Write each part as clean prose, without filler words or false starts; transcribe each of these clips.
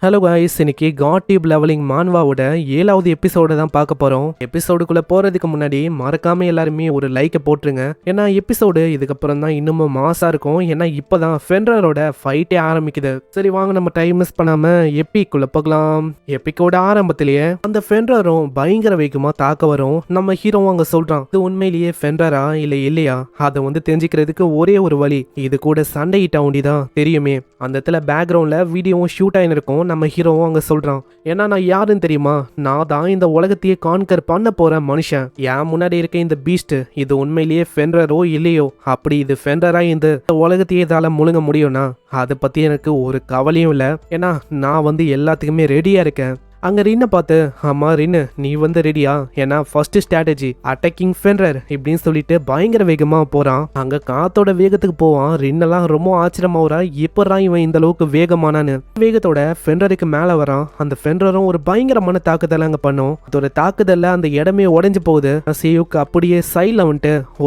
Hello guys, இன்னைக்கு God tube levelling மான்வாவோட 7வது எபிசோட தான் பார்க்க போறோம். எபிசோடுக்குள்ள போறதுக்கு முன்னாடி மறக்காம எல்லாருமே ஒரு லைக்கை போட்டுருங்க. ஏன்னா எபிசோடு இதுக்கப்புறம் தான் இன்னமும் மாசா இருக்கும். ஏன்னா இப்பதான் ஃபென்ரரோட ஃபைட்டே ஆரம்பிக்குது. சரி வாங்க, நம்ம டைம் மிஸ் பண்ணாம எப்பிக்குள்ள போகலாம். எப்பிக்கோட ஆரம்பத்திலேயே அந்த ஃபென்ரரும் பயங்கர வேகமா தாக்க வரும். நம்ம ஹீரோவும் அங்க சொல்றான், இது உண்மையிலேயே ஃபென்ரரா இல்லையா அதை தெரிஞ்சுக்கிறதுக்கு ஒரே ஒரு வழி, இது கூட சண்டையிட்ட ஒண்டிதான் தெரியுமே. அந்த இடத்துல பேக்ரவுண்ட்ல வீடியோவும் ஷூட் ஆகி இருக்கும். நம்ம ஹீரோவும் அங்க சொல்றான், ஏன்னா நான் யாருன்னு தெரியுமா, நான் தான் இந்த உலகத்தையே கான்கர் பண்ண போற மனுஷன். என் முன்னாடி இருக்க இந்த பீஸ்ட் இது உண்மையிலேயே ஃபென்ரரோ இல்லையோ, அப்படி இது ஃபென்ரரா இந்த உலகத்தையே இதால முழுங்க முடியும்னா அதை பத்தி எனக்கு ஒரு கவலையும் இல்லை. ஏன்னா நான் எல்லாத்துக்குமே ரெடியா இருக்கேன். அங்க ரின்னை பார்த்து, ஆமா ரின்னு நீ ரெடியா? ஏன்னா ஃபர்ஸ்ட் ஸ்ட்ராட்டஜி அட்டாக்கிங் ஃபென்ரர் இப்படின்னு சொல்லிட்டு பயங்கர வேகமா போறான். அங்க காத்தோட வேகத்துக்கு போவான். ரின்னெல்லாம் ரொம்ப ஆச்சரியமாவரா, எப்படா இவன் இந்த அளவுக்கு வேகமானான்னு. வேகத்தோட ஃபென்ரருக்கு மேல வரான். அந்த ஃபென்ரரும் ஒரு பயங்கரமான தாக்குதல் அங்க பண்ணும். அதோட தாக்குதல்ல அந்த இடமே உடைஞ்சு போகுது. சியூக்கு அப்படியே சைட்ல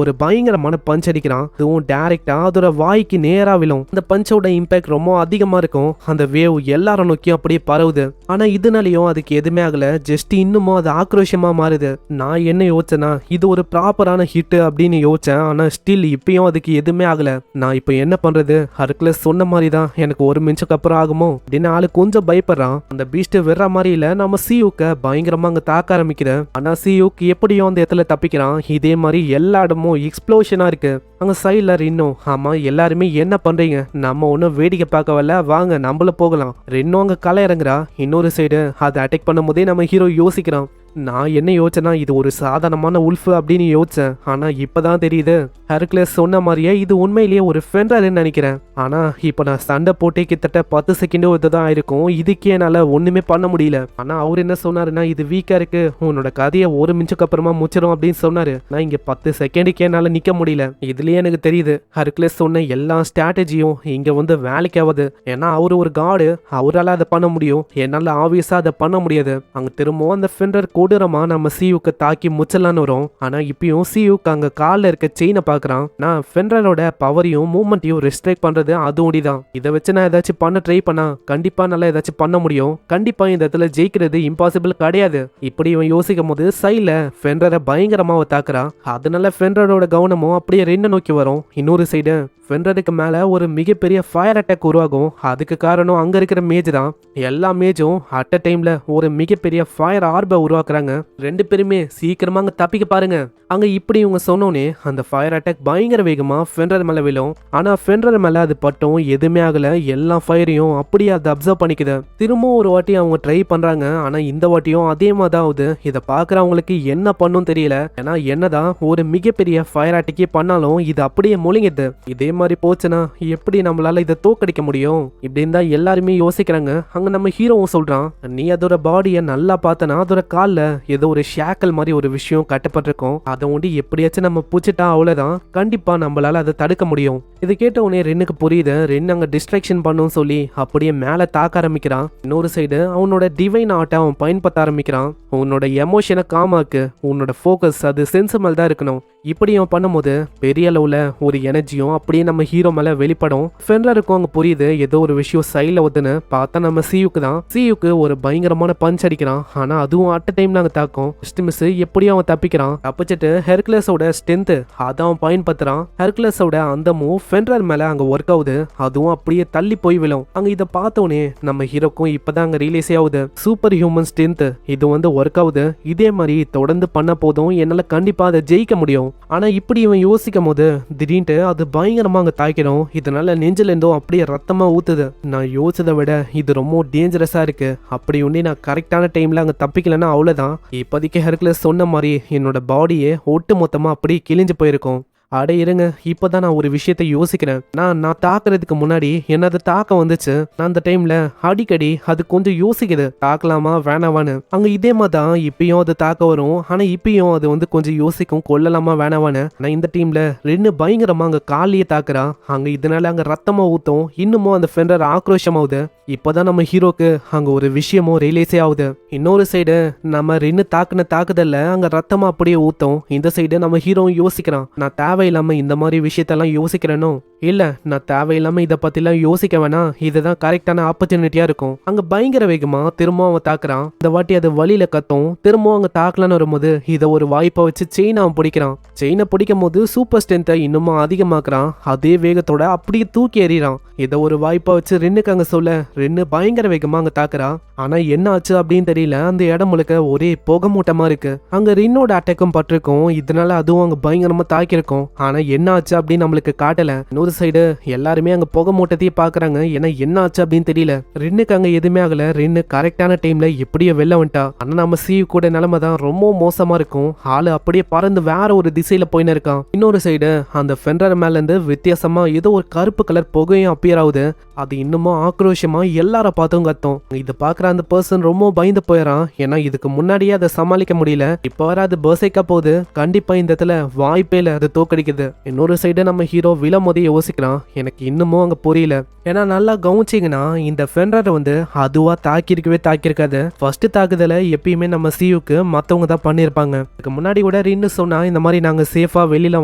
ஒரு பயங்கரமான பஞ்ச் அடிக்கிறான். அதுவும் டைரக்டா அதோட வாய்க்கு நேரா விழும். அந்த பஞ்சோட இம்பாக்ட் ரொம்ப அதிகமா இருக்கும். அந்த வேவ் எல்லாரும் நோக்கியும் அப்படியே பரவுது. ஆனா இதனாலயும் அதுக்கு எதுவுமே ஆகல, ஜஸ்ட் இன்னமும் அது ஆக்ரோஷமா மாறுது. நான் என்ன யோசிச்சேன்னா இது ஒரு ப்ராப்பரான ஹிட் அப்படின்னு யோசிச்சேன். ஆனா ஸ்டில் இப்பயும் அதுக்கு எதுவுமே ஆகல. நான் இப்போ என்ன பண்றது? ஹர்குலஸ் சொன்ன மாதிரி தான் எனக்கு ஒரு மினிட்ஸுக்கு அப்புறம் ஆகுமோ அப்படின்னு ஆளு கொஞ்சம் பயப்படுறான். அந்த பீஸ்ட் வெற மாதிரி இல்ல, நம்ம சியூக்க பயங்கரமா அங்க தாக்க ஆரம்பிக்கிறேன். ஆனா சியூக் எப்படியோ அந்த இடத்துல தப்பிக்கிறான். இதே மாதிரி எல்லா இடமும் எக்ஸ்ப்ளோஷனா இருக்கு. அங்க சைட்ல இன்னும், ஆமா எல்லாருமே என்ன பண்றீங்க, நம்ம ஒன்னும் வேடிக்கை பார்க்க வரல, வாங்க நம்மள போகலாம். ரெண்டும் அங்க களை இறங்குறா. இன்னொரு சைடு அதை அட்டாக் பண்ணும் போதே நம்ம ஹீரோ யோசிக்கிறான். நான் என்ன யோசிச்சேன்னா இது ஒரு சாதாரணமான உல்ஃப் அப்படின்னு யோசிச்சேன். ஆனா இப்பதான் தெரியுது ஹெர்குலஸ் சொன்ன மாதிரியே இது உண்மையிலேயே ஒரு ஃபென்ரர்னு நினைக்கிறேன். ஆனா இப்போ நான் சண்டை போட்டே கிட்டத்தட்ட 10 செகண்டோ இதுதான் ஆயிருக்கும். இதுக்கே என்னால ஒண்ணுமே பண்ண முடியல. ஆனா அவர் என்ன சொன்னாருன்னா, இது வீக்கா இருக்கு, உன்னோட கதையை ஒரு மினிட்ஸுக்கு அப்புறமா முடிச்சிடும் அப்படின்னு சொன்னாரு. நான் இங்க 10 செகண்டுக்கே என்னால நிக்க முடியல. இதுலயே எனக்கு தெரியுது ஹெர்குலஸ் சொன்ன எல்லா ஸ்ட்ராட்டஜியும் இங்க வேலைக்கு ஆகுது. ஏன்னா அவரு ஒரு காடு, அவரால் அதை பண்ண முடியும். என்னால ஆப்வியஸா அதை பண்ண முடியாது. அங்க திரும்பவும் அந்த ஃபென்ரர் கொடூரமா நம்ம சியூக்கு தாக்கி முச்சலான்னு வரும். ஆனா இப்பயும் சியூக்கு அங்க கால்ல இருக்க செயினை பாக்குறான். நான் ஃபென்ரரோட பவரையும் மூவ்மெண்ட்டையும் ரெஸ்ட்ரிக்ட் பண்றது அது ஒண்டிதான். இதை வச்சு நான் ஏதாச்சும் பண்ண ட்ரை பண்ணா கண்டிப்பா நல்லா ஏதாச்சும் பண்ண முடியும். கண்டிப்பா இந்த இடத்துல ஜெயிக்கிறது இம்பாசிபிள் கிடையாது. இப்படி இவன் யோசிக்கும் போது சைட்ல ஃபென்ரரை பயங்கரமா தாக்குறான். அதனால ஃபென்ரரோட கவனமும் அப்படியே ரெண்டு நோக்கி வரும். இன்னொரு சைடு ஃபென்ரருக்கு மேல ஒரு மிகப்பெரிய ஃபயர் அட்டாக் உருவாகும். அதுக்கு காரணம் அங்க இருக்கிற மேஜ் தான். எல்லா மேஜும் அட் அ டைம்ல ஒரு மிகப்பெரிய ஃபயர் ஆர்பை உருவாக்குறாங்க. ரெண்டு பேருமே சீக்கிரமா அங்க தப்பிக்க பாருங்க. அங்க இப்படி இவங்க சொன்னோன்னே அந்த ஃபயர் அட்டாக் பயங்கர வேகமா ஃபென்ரர் மேல விழும். ஆனா ஃபென்ரர் மேல அது பட்டும் எதுவுமே ஆகல. எல்லா ஃபயரையும் அப்படியே அதை அப்சர்வ் பண்ணிக்குது. திரும்பவும் ஒரு வாட்டி அவங்க ட்ரை பண்றாங்க. ஆனா இந்த வாட்டியும் அதே மாதிரி ஆகுது. இதை பாக்குறவங்களுக்கு என்ன பண்ணும் தெரியல. ஏன்னா என்னதான் ஒரு மிகப்பெரிய ஃபயர் அட்டாக்கே பண்ணாலும் இது அப்படியே முழுங்கிது. இதே மாதிரி போச்சுன்னா எப்படி நம்மளால இதை தோக்கடிக்க முடியும் இப்படின்னு தான் எல்லாருமே யோசிக்கிறாங்க. அங்க நம்ம ஹீரோவும் சொல்றான், நீ அதோட பாடியை நல்லா பார்த்தனா அதோட கால்ல ஏதோ ஒரு ஷேக்கல் மாதிரி ஒரு விஷயம் கட்டப்பட்டிருக்கும். அதை எப்படியாச்சும் நம்ம பூச்சிட்டா அவ்வளவுதான், கண்டிப்பா நம்மளால அதை தடுக்க முடியும். இதை கேட்ட உடனே ரென்னுக்கு புரியுது. ரென் அங்க டிஸ்ட்ராக்ஷன் பண்ணும் சொல்லி அப்படியே மேல தாக்க ஆரம்பிக்கிறான். இன்னொரு சைடு அவனோட டிவைன் ஆர்ட்டை அவன் பயன்படுத்த ஆரம்பிக்கிறான். உன்னோட எமோஷனை காமாக்கு, உன்னோட ஃபோக்கஸ் அது சென்ஸ் மேல தான் இருக்கணும். இப்படி அவன் பண்ணும்போது பெரிய அளவுல ஒரு எனர்ஜியும் அப்படியே நம்ம ஹீரோ மேல வெளிப்படும். ஃபென்ரருக்கும் அங்க புரியுது ஏதோ ஒரு விஷயம் சைட்ல ஒத்துன்னு பார்த்தா நம்ம சியூக்கு தான். சியூக்கு ஒரு பயங்கரமான பஞ்ச் அடிக்கிறான். ஆனா அதுவும் அட் டைம்ல அங்க தாக்கும். மிஸ் எப்படியும் அவன் தப்பிக்கிறான். தப்பிச்சுட்டு ஹெர்குலஸோட ஸ்ட்ரென்த் அதை அவன் பயன்படுத்துறான். ஹெர்குலஸோட அந்த மூவ் ஃபென்ரர் மேல அங்க ஒர்க் ஆகுது. அதுவும் அப்படியே தள்ளி போய் விழும். அங்க இதை பார்த்தோன்னே நம்ம ஹீரோக்கும் இப்பதான் அங்க ரிலீஸே ஆகுது. சூப்பர் ஹியூமன் ஸ்ட்ரென்த் இது ஒர்க் ஆகுது. இதே மாதிரி தொடர்ந்து பண்ண போதும் என்னால கண்டிப்பா அதை ஜெயிக்க முடியும். ஆனா இப்படி இவன் யோசிக்கும் போது திடீர்னு அது பயங்கரமா அங்க தாக்கிடும். இதனால நெஞ்சில இருந்தும் அப்படியே ரத்தமா ஊத்துது. நான் யோசிச்சதை விட இது ரொம்ப டேஞ்சரஸா இருக்கு. அப்படி ஒண்ணு நான் கரெக்டான டைம்ல அங்க தப்பிக்கலன்னா அவ்வளவுதான். இப்போதைக்கு ஹெர்குலஸ் சொன்ன மாதிரி என்னோட பாடியே ஒட்டு மொத்தமா அப்படியே கிழிஞ்சு போயிருக்கும். அடே இருங்க, இப்பதான் நான் ஒரு விஷயத்த யோசிக்கிறேன். நான் தாக்குறதுக்கு முன்னாடி என்னது தாக்க வந்துச்சு. நான் அந்த டைம்ல அடிக்கடி அது கொஞ்சம் யோசிக்குது, தாக்கலாமா வேணாவான்னு. அங்க இதே மாதிரி தான் இப்பயும் அது தாக்க வரும். ஆனா இப்பயும் அது கொஞ்சம் யோசிக்கும், கொல்லலாமா வேணாவான்னு. நான் இந்த டீம்ல ரெண்டு பயங்கரமா அங்க காலையே தாக்குறா. அங்க இதனால அங்க ரத்தமா ஊத்தும். இன்னமும் அந்த ஃபென்ரர் ஆக்ரோஷமாவுது. இப்பதான் நம்ம ஹீரோக்கு அங்க ஒரு விஷயமும் ரியலைஸே ஆகுது. இன்னொரு சைடு நம்ம ரெண்டு தாக்குதல்ல அங்க ரத்தமா அப்படியே ஊத்தும். இந்த சைடு நம்ம ஹீரோவும் யோசிக்கிறான், நான் தேவையில்லாம இந்த மாதிரி விஷயத்தெல்லாம் யோசிக்கிறேனோ இல்ல நான் தேவையில்லாம இதை பத்திலாம் யோசிக்க வேணாம், இதுதான் கரெக்டான ஆப்பர்ச்சுனிட்டியா இருக்கும். அங்க பயங்கர வேகமா திரும்பவும் அவன் தாக்குறான். இந்த வாட்டி அது வழியில கத்தும். திரும்பவும் அங்க தாக்கலான்னு வரும்போது இதை ஒரு வாய்ப்பை வச்சு செயினை அவன் பிடிக்கிறான். செயினை பிடிக்கும் போது சூப்பர் ஸ்ட்ரென்த்தை இன்னுமும் அதிகமாக்குறான். அதே வேகத்தோட அப்படியே தூக்கி எறிறான். இதை ஒரு வாய்ப்பை வச்சு ரென்னுக்கு அங்க சொல்ல ரென்னு பயங்கர வேகமா அங்க தாக்குறான். ஆனா என்ன ஆச்சு அப்படின்னு தெரியல. அந்த இடம் முழுக்க ஒரே புகை மூட்டமா இருக்கு. அங்க ரின்னோட அட்டாக்கும் பட்டிருக்கும். இதனால அதுவும் அங்க பயங்கரமா தாக்கிருக்கும். ஆனா என்ன ஆச்சு அப்படின்னு நம்மளுக்கு காட்டல. இன்னொரு சைடு எல்லாருமே அங்க புகை மூட்டத்தையே பாக்குறாங்க. ஏன்னா என்ன ஆச்சு அப்படின்னு தெரியல. ரென்னுக்கு அங்க எதுவுமே ஆகல. ரென்னு கரெக்டான டைம்ல எப்படியோ வெளில வந்துட்டா. ஆனா நம்ம சீவ் கூட நிலைமை தான் ரொம்ப மோசமா இருக்கும். ஆளு அப்படியே பறந்து வேற ஒரு திசையில போயின்னு இருக்கான். இன்னொரு சைடு அந்த ஃபெண்டர் மேல இருந்து வித்தியாசமா ஏதோ ஒரு கருப்பு கலர் புகையும் அப்பியர் ஆகுது. அது இன்னமும் ஆக்ரோஷமா எல்லார பார்த்தும் கத்தும். இதை பாக்குற அந்த பர்சன் ரொம்ப பயந்து போயிடறான். ஏன்னா இதுக்கு முன்னாடியே அதை சமாளிக்க முடியல. இப்ப வர அது பர்சைக்கா போகுது. கண்டிப்பா இந்த இடத்துல வாய்ப்பே இல்ல, அது தோக்கடிக்குது. இன்னொரு சைடு நம்ம ஹீரோ விழமோதே யோசிக்கிறான். எனக்கு இன்னமும் அங்க புரியல. ஏன்னா நல்லா கவனிச்சிங்கன்னா இந்த ஃபெண்டர் வந்து அதுவா தாக்கியிருக்காது. ஃபர்ஸ்ட் தாக்குதல எப்பயுமே நம்ம சியூக்கு மத்தவங்க தான் பண்ணிருப்பாங்க. இதுக்கு முன்னாடி கூட ரின்னு சொன்னா இந்த மாதிரி நாங்க சேஃபா வெளியில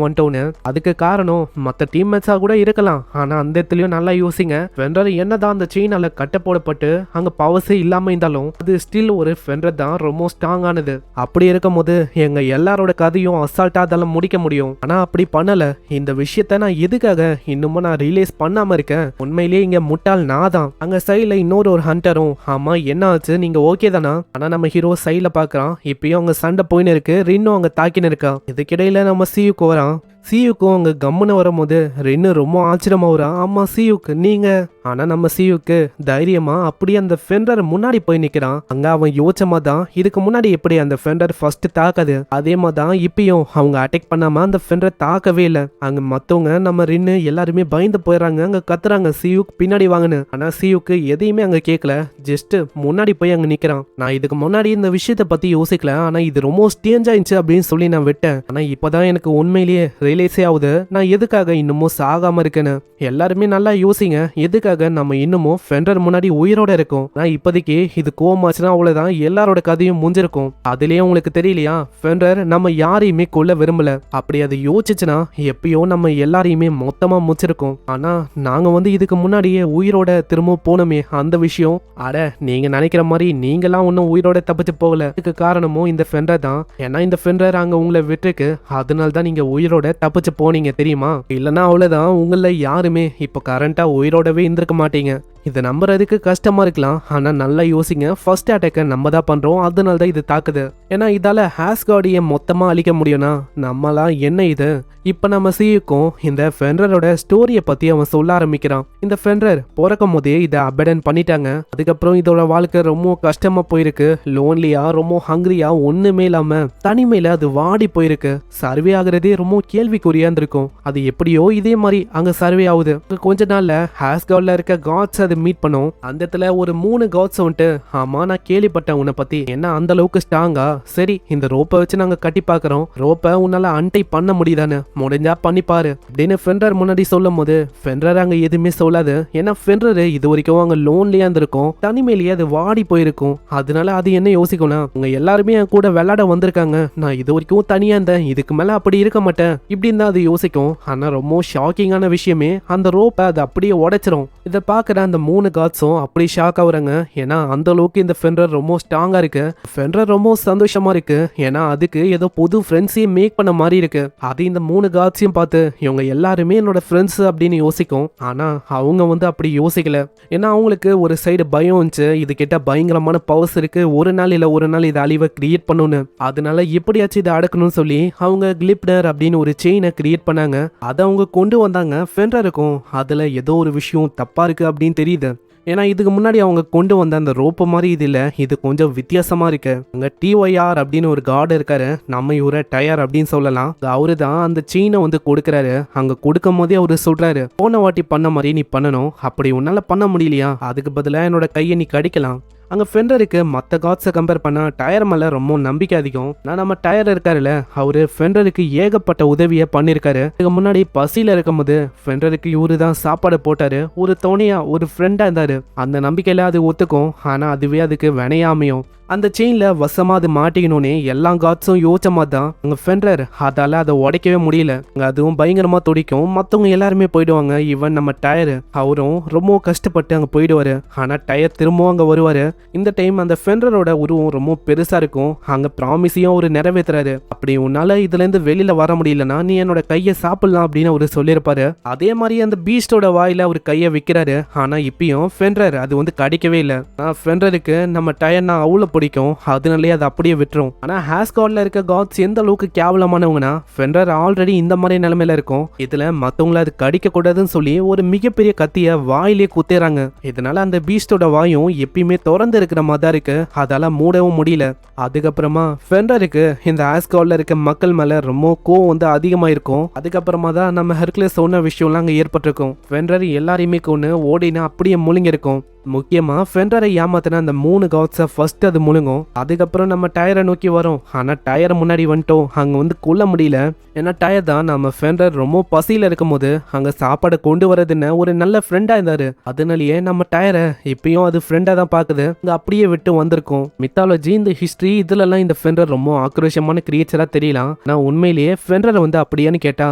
வந்துட்டோம்னு. அதுக்கு காரணம் மத்த டீம்மேட்ஸா கூட இருக்கலாம். ஆனா அந்த இடத்துலயும் நல்லா யோசிங்க. ஃபெண்டர் என்னதான் அந்த செயினால கட்ட போடப்பட்டு அங்க பவர்ஸே இல்லாம இருந்தாலும் அது ஸ்டில் ஒரு ஃபெண்டர் தான் ரொம்ப ஸ்ட்ராங் ஆனது. அப்படி இருக்கும் போது எங்க எல்லாரோட கதையும் அசால்ட்டா அதெல்லாம் முடிக்க முடியும். ஆனா அப்படி பண்ணல. இந்த விஷயத்த நான் எதுக்காக இன்னமும் நான் ரிலீஸ் பண்ணாம இருக்கேன். உண்மையிலேயே இங்க முட்டாள் நான் தான். அங்க சைட்ல இன்னொரு ஒரு ஹண்டரும் ஆமா என்ன ஆச்சு நீங்க ஓகே தானா? ஆனா நம்ம ஹீரோ சைட்ல பாக்குறான். இப்பயும் அங்க சண்டை போயின்னு இருக்கு. ரின்னும் அங்க தாக்கின்னு இருக்கா. இதுக்கிடையில நம்ம சியூக்கு வரான். சியூக்கும் அங்க கம்முன்னு வரும்போது ரென்னு ரொம்ப ஆச்சரியமா வரான். ஆமா சியூக்கு நீங்க? ஆனா நம்ம சியூக்கு தைரியமா அப்படியே அந்த ஃபெண்டர் முன்னாடி போய் நிக்கிறான். அங்க அவன் யோசமா தான் இதுக்கு முன்னாடி எப்படி அந்த ஃபெண்டர் ஃபர்ஸ்ட் தாக்காது அதே மாதிரி தான் இப்பயும் அவங்க அட்டாக் பண்ணாம அந்த ஃபெண்டர் தாக்கவே இல்லை. அங்க மத்தவங்க நம்ம ரின்னு எல்லாருமே பயந்து போயிடறாங்க. அங்க கத்துறாங்க சியூக்கு பின்னாடி வாங்கன்னு. ஆனா சியூக்கு எதையுமே அங்க கேட்கல. ஜஸ்ட் முன்னாடி போய் அங்க நிக்கிறான். நான் இதுக்கு முன்னாடி இந்த விஷயத்த பத்தி யோசிக்கல. ஆனா இது ரொம்ப ஸ்டேஞ்ச் ஆயிடுச்சு அப்படின்னு சொல்லி நான் விட்டேன். ஆனா இப்பதான் எனக்கு உண்மையிலேயே ரிலேஸே ஆகுது நான் எதுக்காக இன்னமும் சாகாம இருக்கேன்னு. எல்லாருமே நல்லா யோசிங்க. எதுக்காக நம்ம இன்னமும் ஃபெண்டர் முன்னாடி உயிரோட இருக்கும். நான் இப்போதைக்கு இது கோவமாச்சுன்னா அவ்வளவுதான், எல்லாரோட கதையும் முடிஞ்சிருக்கும். அதுலயே உங்களுக்கு தெரியலையா ஃபெண்டர் நம்ம யாரையுமே கொல்ல விரும்பல. அப்படி அதை யோசிச்சுன்னா எப்பயோ நம்ம எல்லாரையுமே மொத்தமா முடிச்சிருக்கோம். ஆனா நாங்க வந்து இதுக்கு முன்னாடியே உயிரோட திரும்ப போனோமே அந்த விஷயம் அட நீங்க நினைக்கிற மாதிரி நீங்களாம் ஒன்னும் உயிரோட தப்பிச்சு போகல. இதுக்கு காரணமும் இந்த ஃபெண்டர் தான். ஏன்னா இந்த ஃபெண்டர் அங்க உங்களை விட்டுருக்கு. அதனால தான் நீங்க உயிரோட தப்பிச்சு போனீங்க தெரியுமா? இல்லைன்னா அவ்வளவுதான் உங்கள யாருமே இப்போ கரண்டா உயிரோடவே இருந்திருக்க மாட்டீங்க. இதை நம்புறதுக்கு கஷ்டமா இருக்கலாம். ஆனா நல்லா யோசிங்க. ஃபர்ஸ்ட் அட்டாக்க நம்ம தான் பண்றோம். அதனால தான் இது தாக்குது. ஏன்னா இதால ஹாஸ்கார்டியை மொத்தமா அழிக்க முடியும்னா நம்மளாம் என்ன இது? இப்ப நம்ம சியூக்கும் இந்த ஃபெண்டரோட ஸ்டோரியை பத்தி அவன் சொல்ல ஆரம்பிக்கிறான். இந்த ஃபெண்டர் பிறக்கும் போதே இதை அபடன் பண்ணிட்டாங்க. அதுக்கப்புறம் இதோட வாழ்க்கை ரொம்ப கஷ்டமா போயிருக்கு. லோன்லியா ரொம்ப ஹங்கிரியா ஒண்ணுமே இல்லாம தனிமையில அது வாடி போயிருக்கு. சர்வே ஆகுறதே ரொம்ப கேள்விக்குறியா இருந்திருக்கும். அது எப்படியோ இதே மாதிரி அங்க சர்வே ஆகுது. கொஞ்ச நாள்ல ஹாஸ்கார்ட்ல இருக்க காட்ஸ் அது மீட் பண்ணும். அந்த இடத்துல ஒரு 3 காட்ஸ் வந்துட்டு ஆமா நான் கேள்விப்பட்டேன் உன்னை பத்தி. என்ன அந்த அளவுக்கு ஸ்ட்ராங்கா? சரி இந்த ரோப்பை வச்சு நாங்க கட்டி பாக்குறோம். ரோப்பை உன்னால அன்டை பண்ண முடியுதானு முடிஞ்சா பண்ணி பாரு அப்படின்னு ஃபெண்டர் முன்னாடி சொல்லும் போது ஃபெண்டர் அங்க எதுவுமே சொல்லாது. ஏன்னா ஃபெண்டர் இது வரைக்கும் அங்க லோன்லியா இருந்திருக்கும். தனிமையிலேயே அது வாடி போயிருக்கும். அதனால அது என்ன யோசிக்கணும், உங்க எல்லாருமே என் கூட விளையாட வந்திருக்காங்க. நான் இது வரைக்கும் தனியா இருந்தேன். இதுக்கு மேல அப்படி இருக்க மாட்டேன் இப்படின்னு தான் அது யோசிக்கும். ஆனா ரொம்ப ஷாக்கிங்கான விஷயமே அந்த ரோப்பை அது அப்படியே உடைச்சிரும். இதை பாக்குற அந்த 3 காட்ஸும் அப்படி ஷாக் ஆகுறாங்க. ஏன்னா அந்த அளவுக்கு இந்த ஃபெண்டர் ரொம்ப ஸ்ட்ராங்கா இருக்கு. ஃபெண்டர் ரொம்ப சந்தோஷமா இருக்கு. ஏன்னா அதுக்கு ஏதோ புது ஃப்ரெண்ட்ஸையும் மேக் பண்ண மாதிரி இருக்கு. அது இந்த 3 காட்ஸையும் பார்த்து இவங்க எல்லாருமே என்னோட ஃப்ரெண்ட்ஸ் அப்படின்னு யோசிக்கும். ஆனா அவங்க வந்து அப்படி யோசிக்கல. ஏன்னா அவங்களுக்கு ஒரு சைடு பயம் இருந்துச்சு. இது கிட்ட பயங்கரமான பவர்ஸ் இருக்கு. ஒரு நாள் இல்ல ஒரு நாள் இது அழிவை கிரியேட் பண்ணணும்னு. அதனால எப்படியாச்சும் இதை அடக்கணும்னு சொல்லி அவங்க கிளிப்னர் அப்படின்னு ஒரு செயினை கிரியேட் பண்ணாங்க. அதை அவங்க கொண்டு வந்தாங்க. ஃபெண்டருக்கும் அதுல ஏதோ ஒரு விஷயம் தப்பா இருக்கு அப்படின்னு தெரியுது. ஏன்னா இதுக்கு முன்னாடி அவங்க கொண்டு வந்த அந்த ரோப்பு மாதிரி இது இல்லை, இது கொஞ்சம் வித்தியாசமா இருக்கு. அங்க டிஒய்ஆர் அப்படின்னு ஒரு கார்டு இருக்காரு. நம்ம இவரை டயர் அப்படின்னு சொல்லலாம். அவரு தான் அந்த செயினை வந்து கொடுக்குறாரு. அங்க கொடுக்கும் போதே அவரு சொல்றாரு, போன வாட்டி பண்ண மாதிரி நீ பண்ணணும். அப்படி உன்னால பண்ண முடியலையா அதுக்கு பதிலா என்னோட கையை நீ கடிக்கலாம். அங்க ஃபெண்டருக்கு மற்ற காட்ஸை கம்பேர் பண்ணா டயர் மேல ரொம்ப நம்பிக்கை அதிகம். நான் நம்ம டயர் இருக்காருல்ல அவரு ஃபெண்டருக்கு ஏகப்பட்ட உதவியை பண்ணிருக்காரு. இதுக்கு முன்னாடி பசியில இருக்கும் போது ஃபெண்டருக்கு இவரு தான் சாப்பாடு போட்டாரு. ஒரு துணையா ஒரு ஃப்ரெண்டா இருந்தாரு. அந்த நம்பிக்கையில அது ஒத்துக்கும். ஆனா அதுவே அதுக்கு வினையாமையும் அந்த செயின்ல வசமா அது மாட்டிக்கணும்னு எல்லா காட்ஸும் யோசிச்ச மாதிரி தான் அங்க ஃபென்ரர் அதால அதை உடைக்கவே முடியல. அதுவும் பயங்கரமா துடிக்கும். மத்தவங்க எல்லாருமே போயிடுவாங்க. ஈவன் நம்ம டயர் அவரும் ரொம்ப கஷ்டப்பட்டு அங்க போயிடுவாரு. ஆனா டயர் திரும்பவும் அங்க வருவாரு. இந்த டைம் அந்த ஃபென்ரரோட உருவம் ரொம்ப பெருசா இருக்கும். அங்க ப்ராமிஸையும் ஒரு நிறைவேற்றுறாரு. அப்படி உன்னால இதுல இருந்து வெளியில வர முடியலன்னா நீ என்னோட கையை சாப்பிடலாம் அப்படின்னு அவரு சொல்லியிருப்பாரு. அதே மாதிரி அந்த பீஸ்டோட வாயில அவர் கையை வைக்கிறாரு. ஆனா இப்பயும் ஃபென்ரர் அது வந்து கடிக்கவே இல்லை. ஃபென்ரருக்கு நம்ம டயர்னா அவ்வளவு பிடிக்கும். அதனாலே அதை அப்படியே விட்டுரும். ஆனா ஹாஸ்கார்ட்ல இருக்க காட்ஸ் எந்த அளவுக்கு கேவலமானவங்கன்னா ஃபென்ரர் ஆல்ரெடி இந்த மாதிரி நிலைமையில இருக்கும். இதுல மத்தவங்கள அது கடிக்க கூடாதுன்னு சொல்லி ஒரு மிகப்பெரிய கத்திய வாயிலே குத்துறாங்க. இதனால அந்த பீஸ்டோட வாயும் எப்பயுமே திறந்து இருக்கிற மாதிரி தான் இருக்கு. அதால மூடவும் முடியல. அதுக்கப்புறமா ஃபென்ரருக்கு இந்த ஹாஸ்கார்ட்ல இருக்க மக்கள் மேல ரொம்ப கோவம் வந்து அதிகமா இருக்கும். அதுக்கப்புறமா தான் நம்ம ஹெர்குலஸ் சொன்ன விஷயம்லாம் அங்க ஏற்பட்டிருக்கும். ஃபென்ரர் எல்லாரையுமே கொண்டு ஓடினா அப்படியே முழுங்கி இருக்கும். முக்கியமா ஃபென்ரரை ஏமாத்தின அந்த 3 காட்ஸை ஃபர்ஸ்ட் அது முழுங்கும். அதுக்கப்புறம் நம்ம டயரை நோக்கி வரும். ஆனா டயரை முன்னாடி வந்துட்டோம். அங்க வந்து கொல்ல முடியல. ஏன்னா டயர் தான் நம்ம ஃபென்ரர் ரொம்ப பசியில இருக்கும் போது அங்க சாப்பாடை கொண்டு வரதுன்னு ஒரு நல்ல ஃப்ரெண்டா இருந்தாரு. அதனாலயே நம்ம டயரை இப்பயும் அது ஃப்ரெண்டா தான் பாக்குது. அங்க அப்படியே விட்டு வந்திருக்கும். மித்தாலஜி இந்த ஹிஸ்டரி இதுலலாம் இந்த ஃபென்ரர் ரொம்ப ஆக்ரோஷமான கிரியேச்சரா தெரியலாம். நான் உண்மையிலேயே ஃபென்ரரை வந்து அப்படியான்னு கேட்டா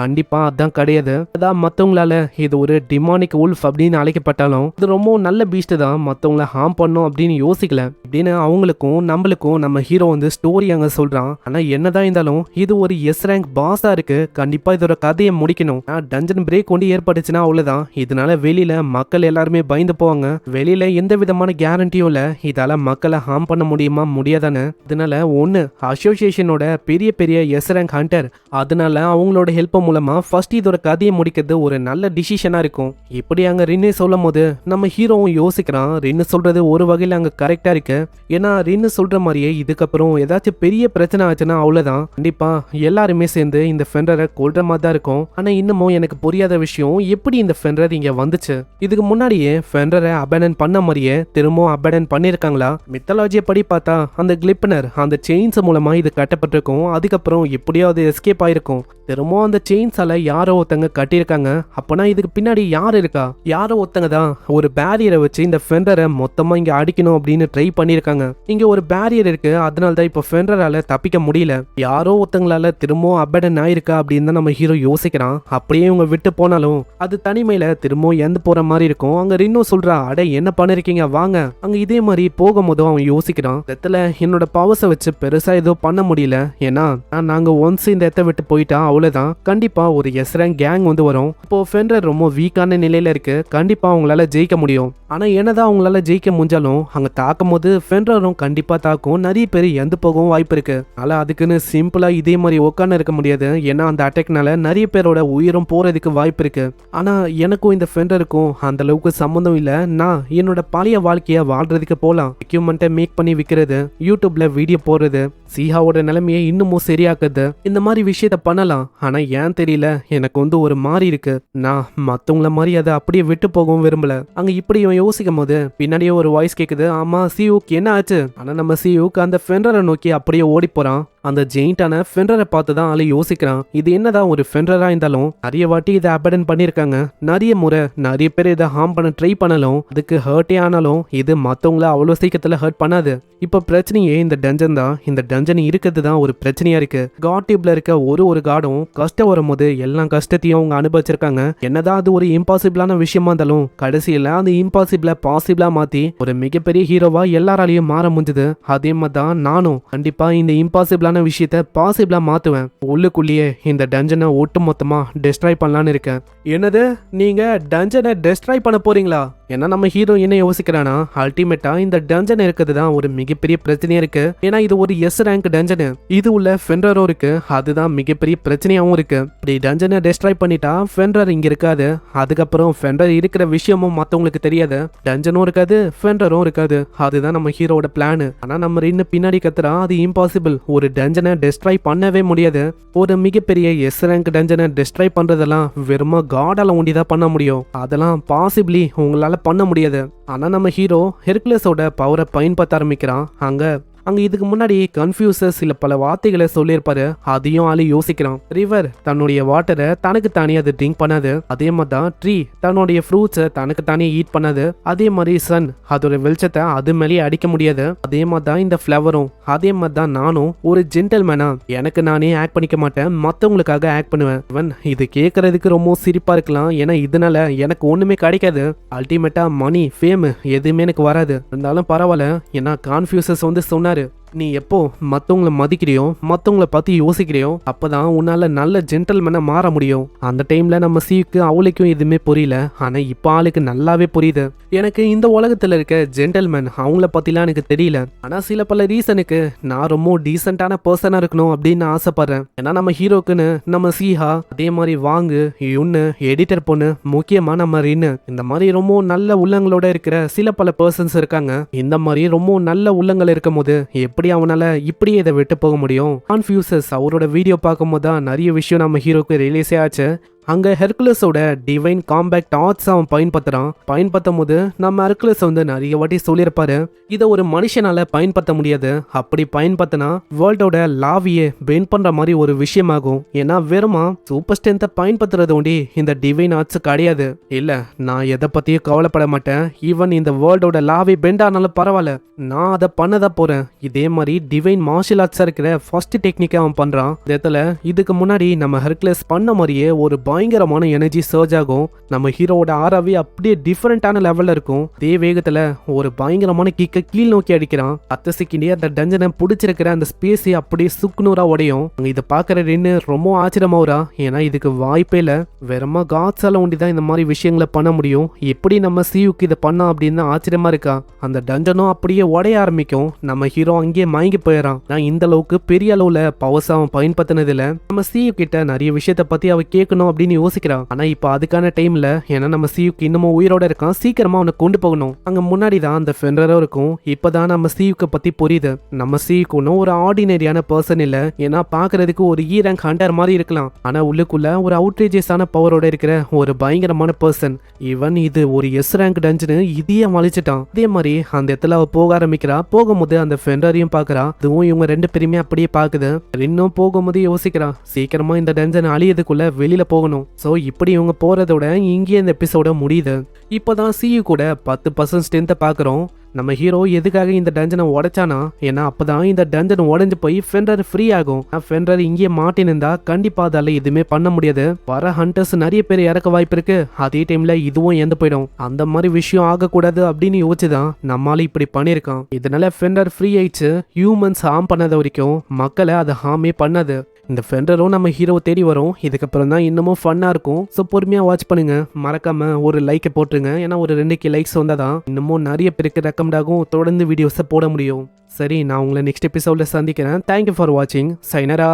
கண்டிப்பா அதான் கிடையாது. அதான் மத்தவங்களால இது ஒரு டிமானிக் உல்ஃப் அப்படின்னு அழைக்கப்பட்டாலும் இது ரொம்ப நல்ல பீஸ்ட் தான். மத்தவங்கள ஹார்ம் பண்ணும் அப்படின்னு யோசிக்கல அப்படின்னு அவங்களுக்கும் நம்மளுக்கும் நம்ம ஹீரோ வந்து ஸ்டோரி அங்க சொல்றான். ஆனா என்னதான் இருந்தாலும் இது ஒரு எஸ் ரேங்க் பாஸா இருக்கு. கண்டிப்பா இதோட கதையை முடிக்கணும். டஞ்சன் பிரேக் கொண்டு ஏற்பட்டுச்சுன்னா அவ்வளவுதான். இதனால வெளியில மக்கள் எல்லாருமே பயந்து போவாங்க. வெளியில எந்த விதமான கேரண்டியும் இல்ல. இதால மக்களை ஹார்ம் பண்ண முடியுமா முடியாதானே. அதனால ஒன்னு அசோசியேஷனோட பெரிய பெரிய எஸ் ரேங்க் ஹண்டர். அதனால அவங்களோட ஹெல்ப் மூலமா ஃபர்ஸ்ட் இதோட கதையை முடிக்கிறது ஒரு நல்ல டிசிஷனா இருக்கும். இப்படி அங்க ரின்னு சொல்லும் போது நம்ம ஹீரோவும் யோசிக்கிறான். ரின்னு சொல்றது ஒரு வகையில அங்க கரெக்டா இருக்கு. ஏன்னா ரின்னு சொல்ற மாதிரியே இதுக்கப்புறம் ஏதாச்சும் பெரிய பிரச்சனை ஆச்சுன்னா அவ்வளவுதான். கண்டிப்பா எல்லாருமே சேர்ந்து இந்த ஃபென்ரரை கொல்ற மாதிரி தான் இருக்கும். ஆனா இன்னமும் எனக்கு புரியாத விஷயம் எப்படி இந்த ஃபென்ரர் இங்க வந்துச்சு. இதுக்கு முன்னாடியே ஃபென்ரரை அபேண்டன் பண்ண மாதிரியே திரும்பவும் அபேண்டன் பண்ணிருக்காங்களா? மித்தாலஜியை படி பார்த்தா அந்த கிளிப்பனர் அந்த செயின்ஸ் மூலமா இது கட்டப்பட்டிருக்கும். அதுக்கப்புறம் எப்படியோ அது எஸ்கேப் ஆயிருக்கும். திரும்பவும் அந்த செயின்ஸால யாரோ ஒருத்தங்க கட்டியிருக்காங்க. அப்பனா இதுக்கு பின்னாடி யார் இருக்கா? யாரோ ஒருத்தங்க தான் ஒரு பேரியரை வச்சு இந்த ஃபென்ரரை மொத்தமா இங்க அடிக்கணும் அப்படின்னு ட்ரை பண்ணிருக்காங்க. இங்க ஒரு பேரியர் இருக்கு. அதனால தான் இப்ப ஃபென்ரரால தப்பிக்க முடியல. யாரோ ஒருத்தங்களால திரும்பவும் அபேண்டன் ஆயிருக்கா அப்படின்னு தான் நம்ம ஹீரோ யோசிக்கிறான். அப்படியே இவங்க விட்டு போனாலும் அது தனிமையில திரும்பவும் எந்த போற மாதிரி இருக்கும். அங்க ரின்னு சொல்றா, அட என்ன பண்ணிருக்கீங்க வாங்க. அங்க இதே மாதிரி போகும்போதும் அவன் யோசிக்கிறான். இடத்துல என்னோட பவர்ஸை வச்சு பெருசா ஏதோ பண்ண முடியல. ஏன்னா நாங்க ஒன்ஸ் இந்த இடத்த விட்டு போயிட்டா அவ்வளவுதான். கண்டிப்பா ஒரு எஸ் ரேங்க் கேங் வந்து வரும். இப்போ ஃபென்ரர் ரொம்ப வீக்கான நிலையில இருக்கு. கண்டிப்பா அவங்களால ஜெயிக்க முடியும். ஆனா என்னதான் அவங்களால ஜெயிக்க முடிஞ்சாலும் அங்க தாக்கும் போது ஃபென்ரரும் கண்டிப்பா தாக்கும். நிறைய பேர் எந்த போகவும் வாய்ப்பு இருக்கு. ஆனா அதுக்குன்னு சிம்பிளா இதே மாதிரி உட்காந்து இருக்க முடியாது. ஏன்னா அந்த அட்டாக்னால நிறைய பேரோட உயிரும் போறதுக்கு வாய்ப்பு இருக்கு. ஆனா எனக்கும் இந்த ஃபென்ரருக்கும் அந்த அளவுக்கு சம்மந்தம் இல்ல. நான் என்னோட பழைய வாழ்க்கைய வாழ்றதுக்கு போலாம். எக்யூப்மெண்ட்டை மேக் பண்ணி விற்கிறது, யூடியூப்ல வீடியோ போடுறது, சீஹாவோட நிலைமையை இன்னமும் சரியாக்குது. இந்த மாதிரி விஷயத்த பண்ணலாம். ஆனா ஏன் தெரியல எனக்கு வந்து ஒரு மாதிரி இருக்கு. நான் மத்தவங்கள மாதிரி அதை அப்படியே விட்டு போகவும் விரும்பல. அங்க இப்படி யோசிக்கும் போது பின்னாடியே ஒரு வாய்ஸ் கேக்குது. ஆமா சியூக்கு என்ன ஆச்சு? ஆனா நம்ம சியூக்கு அந்த ஃபென்ரரை நோக்கி அப்படியே ஓடி போறான். அந்த ஜெயிண்டான ஃபென்ரரை பார்த்து தான் ஆளு யோசிக்கிறான். இது என்னதான் ஒரு ஃபென்ரரா இருந்தாலும் நிறைய வாட்டி இதை அபேண்டன் பண்ணிருக்காங்க. நிறைய முறை நிறைய பேர் இதை ஹார்ம் பண்ண ட்ரை பண்ணாலும் அதுக்கு ஹர்ட்டே ஆனாலும் இது மத்தவங்கள அவ்வளவு சீக்கிரத்துல ஹர்ட் பண்ணாது. இப்ப பிரச்சனையே இந்த டஞ்சன் தான். இந்த டஞ்சன் இருக்கிறது தான் ஒரு பிரச்சனையா இருக்கு. காட் டியூப்ல இருக்க ஒரு காடும் கஷ்டம் வரும்போது எல்லா கஷ்டத்தையும் அவங்க அனுபவிச்சிருக்காங்க. என்னதான் அது ஒரு இம்பாசிபிளான விஷயமா இருந்தாலும் கடைசியில அந்த இம்பாசிபிள பாசிபிளா மாத்தி ஒரு மிகப்பெரிய ஹீரோவா எல்லாராலையும் மாற முடிஞ்சது. அதே மாதிரி தான் நானும் கண்டிப்பா இந்த இம்பாசிபிளான விஷயத்த பாசிபிளா மாத்துவேன். உள்ளுக்குள்ளேயே இந்த டஞ்சனை ஒட்டு மொத்தமா டெஸ்ட்ராய் பண்ணலான்னு இருக்கேன். என்னது நீங்க டஞ்சனை டெஸ்ட்ராய் பண்ண போறீங்களா? ஏன்னா நம்ம ஹீரோ என்ன யோசிக்கிறானா, அல்டிமேட்டா இந்த டஞ்சன் இருக்கிறது தான் ஒரு மிகப்பெரிய பிரச்சனையா இருக்கு. ஏன்னா இது ஒரு எஸ் ரேங்க் டஞ்சனு. இது உள்ள ஃபென்ரரும் இருக்கு. அதுதான் மிகப்பெரிய பிரச்சனையாவும் இருக்கு. இப்படி டஞ்சனை டெஸ்ட்ராய் பண்ணிட்டா ஃபென்ரர் இங்க இருக்காது. அதுக்கப்புறம் ஃபென்ரர் இருக்கிற விஷயமும் மத்தவங்களுக்கு தெரியாது. டஞ்சனும் இருக்காது, ஃபென்ரரும் இருக்காது. அதுதான் நம்ம ஹீரோட பிளான். ஆனா நம்ம இன்னும் பின்னாடி கத்துறா அது இம்பாசிபிள். ஒரு டஞ்சனை டெஸ்ட்ராய் பண்ணவே முடியாது. ஒரு மிகப்பெரிய எஸ் ரேங்க் டஞ்சனை டெஸ்ட்ராய் பண்றதெல்லாம் வெறும் காடால ஒண்டிதான் பண்ண முடியும். அதெல்லாம் பாசிபிளி உங்களால பண்ண முடியாது. ஆனா நம்ம ஹீரோ ஹெர்குலஸோட பவரை பயன்படுத்த ஆரம்பிக்கிறான். அங்க அங்க இதுக்கு முன்னாடி கன்ஃபியூசஸ் சில பல வார்த்தைகளை சொல்லியிருப்பாரு. அதையும் ஆளு யோசிக்கிறான். ரிவர் தன்னுடைய வாட்டரை தனக்கு தானே அது ட்ரிங்க் பண்ணாது. அதே மாதிரி தான் ட்ரீ தன்னுடைய ஃப்ரூட்ஸை தனக்கு தானே ஈட் பண்ணாது. அதே மாதிரி சன் அதோட வெளிச்சத்தை அது மேலேயே அடிக்க முடியாது. அதே மாதிரி தான் இந்த ஃப்ளவரும். அதே மாதிரி தான் நானும் ஒரு ஜென்டல்மேனா எனக்கு நானே ஆக்ட் பண்ணிக்க மாட்டேன், மற்றவங்களுக்காக ஆக்ட் பண்ணுவேன். இவன் இது கேட்கறதுக்கு ரொம்ப சிரிப்பா இருக்கலாம். ஏன்னா இதனால எனக்கு ஒண்ணுமே கிடைக்காது. அல்டிமேட்டா மணி ஃபேம் எதுவுமே எனக்கு வராது. இருந்தாலும் பரவாயில்ல. ஏன்னா கான்ஃபியூசஸ் வந்து சொன்னாரு, நீ எப்போ மற்றவங்களை மதிக்கிறியோ மற்றவங்கள பற்றி யோசிக்கிறியோ அப்போதான் உன்னால் நல்ல ஜென்டல்மேனாக மாற முடியும். அந்த டைமில் நம்ம சீக்கு அவளுக்கும் எதுவுமே புரியல. ஆனால் இப்போ ஆளுக்கு நல்லாவே புரியுது. எனக்கு இந்த உலகத்தில் இருக்க ஜென்டல்மேன் அவங்கள பற்றிலாம் எனக்கு தெரியல. ஆனால் சில பல ரீசனுக்கு நான் ரொம்ப டீசெண்டான பர்சனாக இருக்கணும் அப்படின்னு ஆசைப்படுறேன். ஏன்னா நம்ம ஹீரோக்குன்னு நம்ம சீஹா, அதே மாதிரி வாங்கு, யுன்னு, எடிட்டர் பொண்ணு, முக்கியமாக நம்ம ரின்னு, இந்த மாதிரி ரொம்ப நல்ல உள்ளங்களோட இருக்கிற சில பல பர்சன்ஸ் இருக்காங்க. இந்த மாதிரி ரொம்ப நல்ல உள்ளங்கள் இருக்கும் போது எப்படி அவனால இப்படியே இதை விட்டு போக முடியும்? கான்ஃபியூசஸ் அவரோட வீடியோ பார்க்கும்போது தான் நிறைய விஷயம் நம்ம ஹீரோக்கு ரிலீஸே ஆச்சு. அங்க ஹெர்குலஸோட டிவைன் காம்பேக்ட் ஆர்ட்ஸ் அவன் பயன்படுத்தும் போது நம்ம ஹெர்குலஸ் வந்து நிறைய வாட்டி சொல்லியிருப்பாரு, இதை ஒரு மனுஷனால பயன்படுத்த முடியாது. அப்படி பயன்படுத்தினா வேர்ல்டோட லாவியே பெண்ட் பண்ற மாதிரி ஒரு விஷயமாகும். ஏன்னா வெறுமா சூப்பர் ஸ்ட்ரென்த்தை பயன்படுத்துறது ஒண்டி இந்த டிவைன் ஆர்ட்ஸ் கிடையாது. இல்ல, நான் எதை பத்தியும் கவலைப்பட மாட்டேன். ஈவன் இந்த வேர்ல்டோட லாவி பெண்ட் ஆனாலும் பரவாயில்ல, நான் அதை பண்ணதான் போறேன். இதே மாதிரி டிவைன் மார்ஷியல் ஆர்ட்ஸா இருக்கிற ஃபர்ஸ்ட் டெக்னிக்கை அவன் பண்றான். இடத்துல இதுக்கு முன்னாடி நம்ம ஹெர்குலஸ் பண்ண மாதிரியே ஒரு பயங்கரமான எனர்ஜி சர்ஜ் ஆகும். நம்ம ஹீரோவோட ஆராவே அப்படியே டிஃபரெண்டான லெவல்ல இருக்கும். அதே வேகத்துல ஒரு பயங்கரமான கிக்க கீழ் நோக்கி அடிக்கிறான். 10 செகண்டே அந்த டஞ்சனை பிடிச்சிருக்கிற அந்த ஸ்பேஸ் அப்படியே சுக்குநூறா உடையும். இதை பாக்குற ரென்னு ரொம்ப ஆச்சரியமாவரா. ஏன்னா இதுக்கு வாய்ப்பே இல்ல. வெறுமா காட்ஸால ஒண்டிதான் இந்த மாதிரி விஷயங்களை பண்ண முடியும். எப்படி நம்ம சியூக்கு இதை பண்ணா அப்படின்னு ஆச்சரியமா இருக்கா. அந்த டஞ்சனும் அப்படியே உடைய ஆரம்பிக்கும். நம்ம ஹீரோ அங்கேயே மயங்கி போயிடறான். நான் இந்த அளவுக்கு பெரிய அளவுல பவர்ஸ் அவன் பயன்படுத்தினது இல்ல. நம்ம சியூ கிட்ட நிறைய விஷயத்த பத்தி அவ கேட்கணும் அப்படின்னு யோசிக்கிறான். ஆனா இப்ப அதுக்கான டைம்ல, ஏன்னா நம்ம சியூக்கு இன்னமும் உயிரோட இருக்கான், சீக்கிரமா அவனை கொண்டு போகணும். அங்க முன்னாடி தான் அந்த ஃபெண்டரும் இருக்கும். இப்பதான் நம்ம சியூக்க பத்தி புரியுது. நம்ம சியூக்கு ஒரு ஆர்டினரியான பர்சன் இல்ல. ஏன்னா பாக்குறதுக்கு ஒரு E ரேங்க் ஹண்டர் மாதிரி இருக்கலாம். ஆனா உள்ளுக்குள்ள ஒரு அவுட்ரேஜியஸான பவரோட இருக்கிற ஒரு பயங்கரமான பர்சன். ஈவன் இது ஒரு S ரேங்க் டஞ்சனு இதையே மலிச்சிட்டான். அதே மாதிரி அந்த இடத்துல அவ போக ஆரம்பிக்கிறா. போகும்போது அந்த ஃபெண்டரையும் பாக்குறா. அதுவும் இவங்க ரெண்டு பேருமே அப்படியே பாக்குது. இன்னும் போகும்போது யோசிக்கிறா, சீக்கிரமா இந்த டஞ்சன் அழியதுக்குள்ள வெளியில போகணும். சோ இப்படி இவங்க போறதோட இங்கே இந்த எபிசோட முடியுது. இப்பதான் சியூ கூட 10% ஸ்ட்ரென்த்தை பாக்குறோம். நம்ம ஹீரோ எதுக்காக இந்த டஞ்சனை உடைச்சானா, ஏன்னா அப்பதான் இந்த டஞ்சன் உடைஞ்சு போய் ஃபெண்டர் ஃப்ரீ ஆகும். ஃபெண்டர் இங்கே மாட்டினிருந்தா கண்டிப்பா அதால எதுவுமே பண்ண முடியாது. வர ஹண்டர்ஸ் நிறைய பேர் இறக்க வாய்ப்பு இருக்கு. அதே டைம்ல இதுவும் இறந்து போயிடும். அந்த மாதிரி விஷயம் ஆகக்கூடாது அப்படின்னு யோசிச்சுதான் நம்மளால இப்படி பண்ணிருக்கான். இதனால ஃபெண்டர் ஃப்ரீ ஆயிடுச்சு. ஹியூமன்ஸ் ஹார்ம் பண்ணாத வரைக்கும் மக்களை அதை ஹார்மே பண்ணாது. இந்த ஃபெண்டரும் நம்ம ஹீரோவை தேடி வரும். இதுக்கப்புறம் தான் இன்னமும் ஃபன்னா இருக்கும். ஸோ பொறுமையாக வாட்ச் பண்ணுங்க. மறக்காம ஒரு லைக்கை போட்டுருங்க. ஏன்னா ஒரு 2 லைக்ஸ் வந்தால் தான் இன்னமும் நிறைய பேருக்கு ரெக்கமெண்ட் ஆகும், தொடர்ந்து வீடியோஸை போட முடியும். சரி, நான் உங்களை நெக்ஸ்ட் எபிசோட்ல சந்திக்கிறேன். தேங்க்யூ ஃபார் வாட்சிங். சைனரா.